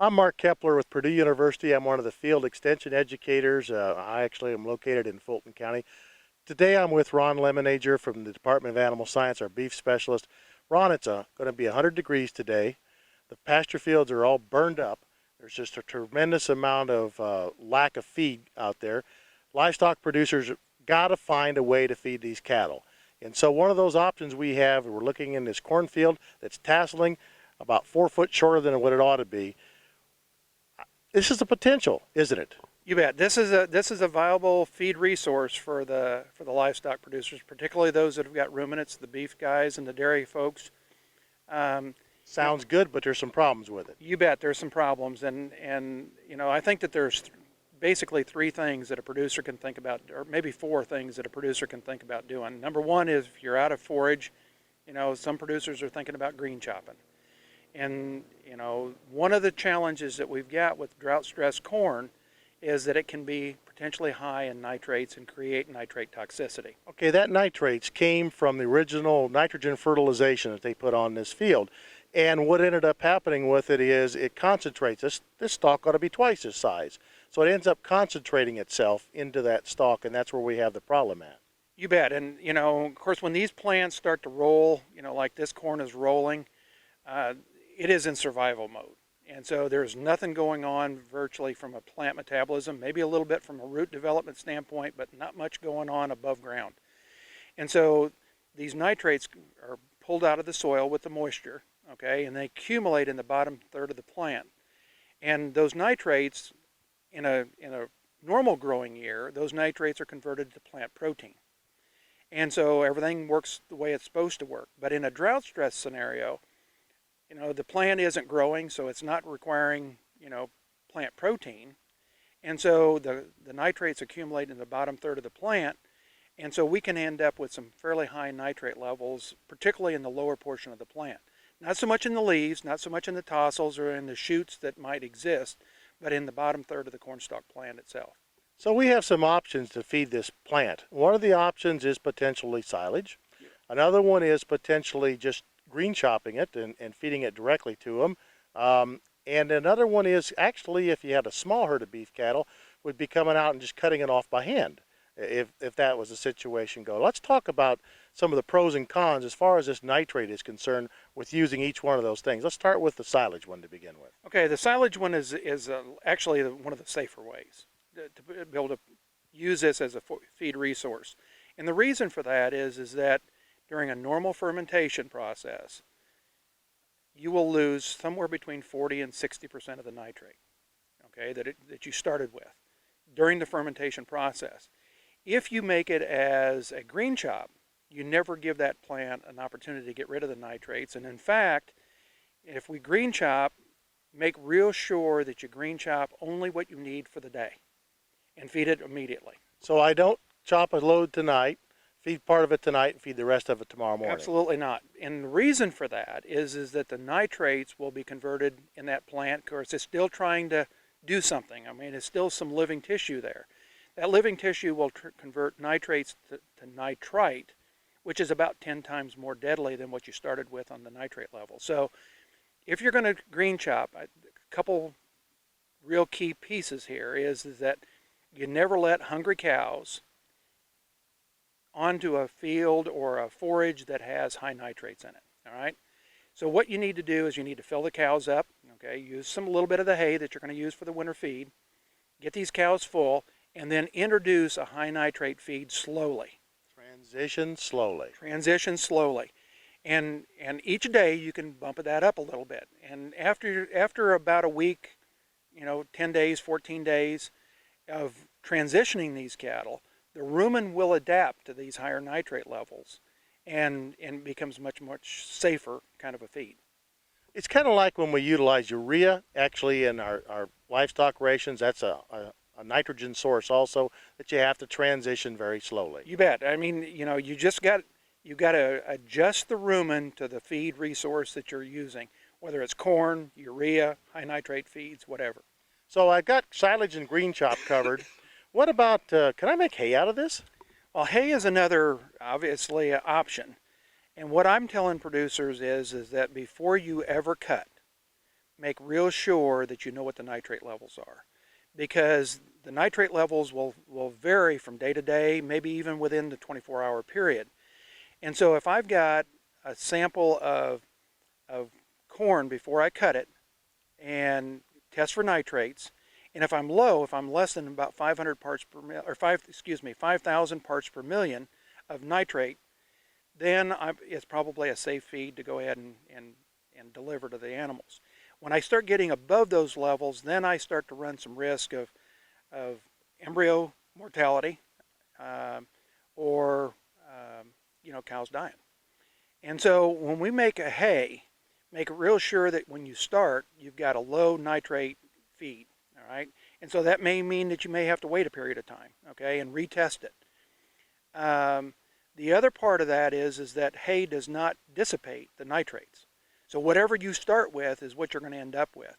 I'm Mark Kepler with Purdue University. I'm one of the field extension educators. I actually am located in Fulton County. Today I'm with Ron Lemonager from the Department of Animal Science, our beef specialist. Ron, it's going to be 100 degrees today. The pasture fields are all burned up. There's just a tremendous amount of lack of feed out there. Livestock producers got to find a way to feed these cattle. And so one of those options we have, we're looking in this cornfield that's tasseling about 4 foot shorter than what it ought to be. This is a potential, isn't it? You bet. This is a viable feed resource for the livestock producers, particularly those that have got ruminants, the beef guys and the dairy folks. Sounds good, but there's some problems with it. You bet. There's some problems, and I think that there's basically three things that a producer can think about, or maybe four things that a producer can think about doing. Number one is if you're out of forage, some producers are thinking about green chopping. And, one of the challenges that we've got with drought-stressed corn is that it can be potentially high in nitrates and create nitrate toxicity. Okay, that nitrates came from the original nitrogen fertilization that they put on this field. And what ended up happening with it is it concentrates. This stalk ought to be twice this size. So it ends up concentrating itself into that stalk, and that's where we have the problem at. You bet. And, of course, when these plants start to roll, like this corn is rolling, it is in survival mode. And so there's nothing going on virtually from a plant metabolism, maybe a little bit from a root development standpoint, but not much going on above ground. And so these nitrates are pulled out of the soil with the moisture, okay, and they accumulate in the bottom third of the plant. And those nitrates, in a normal growing year, those nitrates are converted to plant protein. And so everything works the way it's supposed to work. But in a drought stress scenario, the plant isn't growing, so it's not requiring, plant protein. And so the nitrates accumulate in the bottom third of the plant. And so we can end up with some fairly high nitrate levels, particularly in the lower portion of the plant. Not so much in the leaves, not so much in the tassels or in the shoots that might exist, but in the bottom third of the cornstalk plant itself. So we have some options to feed this plant. One of the options is potentially silage. Another one is potentially just green chopping it and feeding it directly to them. And another one is actually, if you had a small herd of beef cattle, would be coming out and just cutting it off by hand, if that was the situation go. Let's talk about some of the pros and cons as far as this nitrate is concerned with using each one of those things. Let's start with the silage one to begin with. Okay, the silage one is actually one of the safer ways to be able to use this as a feed resource. And the reason for that is that during a normal fermentation process, you will lose somewhere between 40 and 60% of the nitrate, okay, that you started with during the fermentation process. If you make it as a green chop, you never give that plant an opportunity to get rid of the nitrates. And in fact, if we green chop, make real sure that you green chop only what you need for the day and feed it immediately. So I don't chop a load tonight, feed part of it tonight, and feed the rest of it tomorrow morning. Absolutely not. And the reason for that is that the nitrates will be converted in that plant. Of course, it's still trying to do something. I mean, it's still some living tissue there. That living tissue will convert nitrates to nitrite, which is about 10 times more deadly than what you started with on the nitrate level. So if you're going to green chop, a couple real key pieces here is that you never let hungry cows onto a field or a forage that has high nitrates in it, all right? So what you need to do is you need to fill the cows up, okay? Use a little bit of the hay that you're going to use for the winter feed. Get these cows full, and then introduce a high nitrate feed slowly. Transition slowly. Transition slowly. And each day you can bump that up a little bit. And after about a week, 10 days, 14 days of transitioning these cattle, the rumen will adapt to these higher nitrate levels and becomes much safer kind of a feed. It's kind of like when we utilize urea actually in our livestock rations. That's a nitrogen source also that you have to transition very slowly. You bet. I mean, you got to adjust the rumen to the feed resource that you're using, whether it's corn, urea, high nitrate feeds, whatever. So I've got silage and green chop covered. What about, can I make hay out of this? Well, hay is another, obviously, option. And what I'm telling producers is that before you ever cut, make real sure that you know what the nitrate levels are, because the nitrate levels will vary from day to day, maybe even within the 24-hour period. And so if I've got a sample of corn before I cut it and test for nitrates, and if I'm low, if I'm less than about 500 parts per million, or 5,000 parts per million of nitrate, then it's probably a safe feed to go ahead and deliver to the animals. When I start getting above those levels, then I start to run some risk of embryo mortality, or cows dying. And so when we make a hay, make it real sure that when you start, you've got a low nitrate feed, all right? And so that may mean that you may have to wait a period of time, okay, and retest it. The other part of that is that hay does not dissipate the nitrates. So whatever you start with is what you're going to end up with.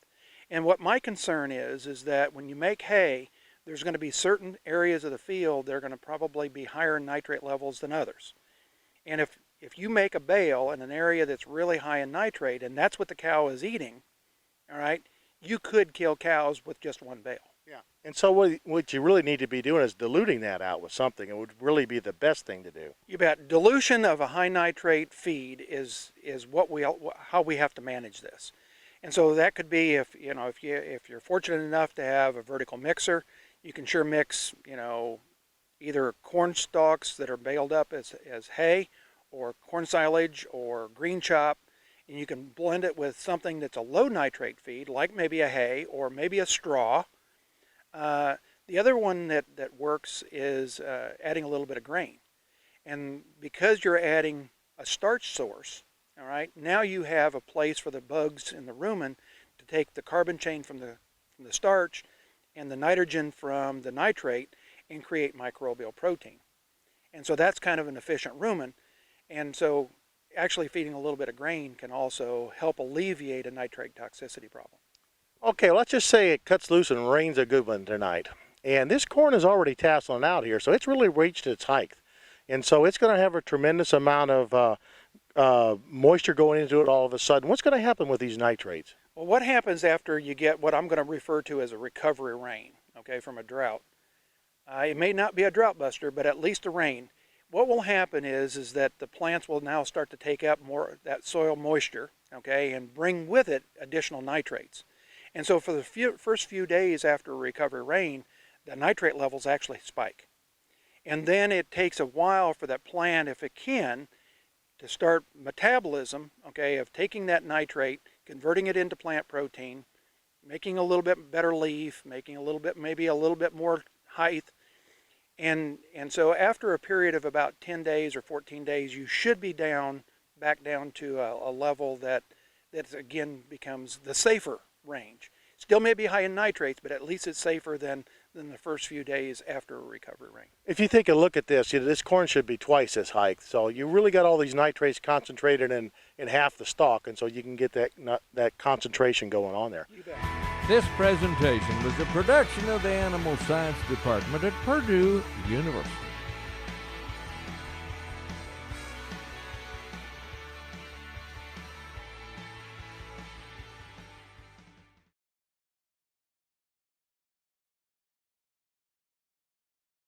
And what my concern is that when you make hay, there's going to be certain areas of the field that are going to probably be higher in nitrate levels than others. And if you make a bale in an area that's really high in nitrate, and that's what the cow is eating, all right, you could kill cows with just one bale. Yeah. And so what you really need to be doing is diluting that out with something. It would really be the best thing to do. You bet. Dilution of a high nitrate feed is how we have to manage this. And so that could be if you're fortunate enough to have a vertical mixer, you can sure mix either corn stalks that are baled up as hay, or corn silage, or green chop, and you can blend it with something that's a low nitrate feed, like maybe a hay or maybe a straw. The other one that works is adding a little bit of grain. And because you're adding a starch source, all right, now you have a place for the bugs in the rumen to take the carbon chain from the starch and the nitrogen from the nitrate and create microbial protein. And so that's kind of an efficient rumen. And so actually feeding a little bit of grain can also help alleviate a nitrate toxicity problem. Okay, let's just say it cuts loose and rains a good one tonight. And this corn is already tasseling out here, so it's really reached its height. And so it's going to have a tremendous amount of moisture going into it all of a sudden. What's going to happen with these nitrates? Well, what happens after you get what I'm going to refer to as a recovery rain, okay, from a drought? It may not be a drought buster, but at least a rain. What will happen is that the plants will now start to take up more of that soil moisture, okay, and bring with it additional nitrates. And so for the first few days after a recovery rain, the nitrate levels actually spike. And then it takes a while for that plant, if it can, to start metabolism, okay, of taking that nitrate, converting it into plant protein, making a little bit better leaf, making maybe a little bit more height. And so after a period of about 10 days or 14 days, you should be back down to a level that again becomes the safer range. Still may be high in nitrates, but at least it's safer than the first few days after a recovery rain. If you take a look at this, this corn should be twice this height. So you really got all these nitrates concentrated in half the stalk, and so you can get that concentration going on there. You bet. This presentation was a production of the Animal Science Department at Purdue University.